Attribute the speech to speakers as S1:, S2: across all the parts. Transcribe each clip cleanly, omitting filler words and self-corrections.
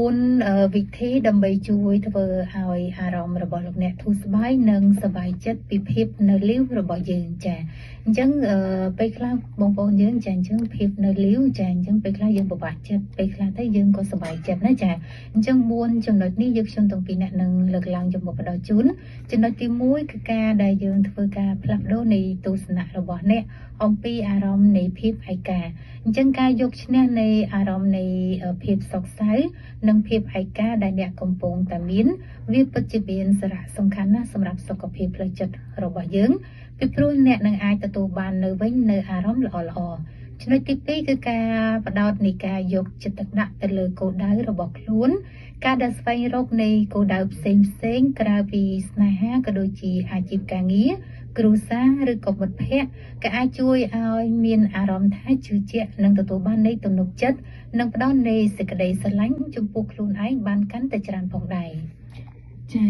S1: 4វិធីដើម្បីជួយធ្វើឲ្យអារម្មណ៍របស់លោកអ្នកធូរស្បើយនិងសប្បាយចិត្តពីភាពនៅលីវរបស់យើងចាអញ្ចឹងពេលខ្លះបងប្អូនយើងចាអញ្ចឹងភាពនៅលីវចាអញ្ចឹងពេលខ្លះយើងពិបាកចិត្តពេលខ្លះទៅយើងក៏សប្បាយចិត្តណាចាអញ្ចឹង4ចំណុចនេះយើងខ្ញុំទាំងពីរអ្នកនឹងលើកឡើងយកមកផ្ដល់ជូនចំណុចទី1គឺការដែលយើងធ្វើការផ្លាស់ប្ដូរនៃទស្សនៈរបស់អ្នកអំពីអារម្មណ៍នៃភាពឯកាអញ្ចឹងការយកឈ្នះនៃអារម្មណ៍នៃភាពសោកសៅនិងភាពឯកាដែលអ្នកកំពុងតែមានវាពិតជាមានសារៈសំខាន់ណាស់សម្រាប់សុខភាពផ្លូវចិត្តរបស់យើងពីព្រោះអ្នកនឹងអាចទទួលបាននៅវិញនៅអារម្មណ៍ល្អៗចំណុចទី2គឺការបដោតនៃការយកចិត្តទុកដាក់ទៅលើគោលដៅរបស់ខ្លួនការដែលស្វែងរកនៃគោលដៅផ្សេងក្រៅពីស្នេហាក៏ដូចជាអាជីពការងារគ្រួសារឬក៏មិត្តភ័ក្តិក៏អាចជួយឲ្យមានអារម្មណ៍ថាជឿជាក់និងទទួលបាននៃទំនុកចិត្តនិងផ្ដល់នៃសេចក្តីស្រឡាញ់ចំពោះខ្លួនឯងបានកាន់តែច្រើនផងដែរ
S2: ចា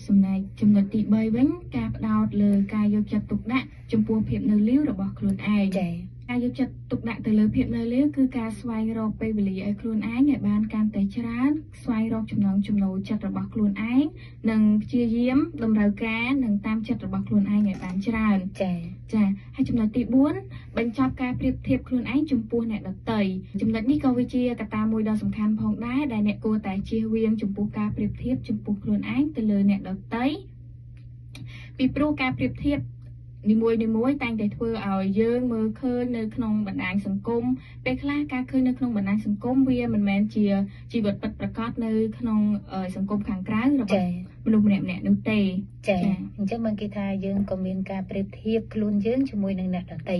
S2: ចំណុចទី3វិញការផ្ដោតលើការយកចិត្តទុកដាក់ចំពោះភាពនៅលីវរបស់ខ្លួនឯងចាការយកចិត្តទុកដាក់ទៅលើភាពនៅលីវគឺការស្វែងរកពេលវេលាឲ្យខ្លួនឯងឲ្យបានកាន់តែច្រើនស្វែងរកចំណង់ចំណូលចិត្តរបស់ខ្លួនឯងនិងព្យាយាមតម្រូវការនិងតាមចិត្តរបស់ខ្លួនឯងឲ្យបានច្រើនចាហើយចំណុចទី4បញ្ចប់ការប្រៀបធៀបខ្លួនឯងចំពោះអ្នកដទៃចំណុចនេះក៏វាជាកត្តាមួយដ៏សំខាន់ផងដែរដែលអ្នកគួរតែជៀសវាងចំពោះការប្រៀបធៀបចំពោះខ្លួនឯងទៅលើអ្នកដទៃពីព្រោះការប្រៀបធៀបនីមួយតែងតែធ្វើឲ្យយើងមើលឃើញនៅក្នុងបណ្ដាញសង្គមពេលខ្លះការឃើញនៅក្នុងបណ្ដាញសង្គមវាមិនមែនជាជីវិតពិតប្រាកដនៅក្នុងសង្គមខាងក្រៅរបស់មនុស្សម្នាក់នោះទេ
S1: ចាអញ្ចឹងមកគេថាយើងក៏មានការប្រៀបធៀបខ្លួនយើងជាមួយនឹងអ្នកដទៃ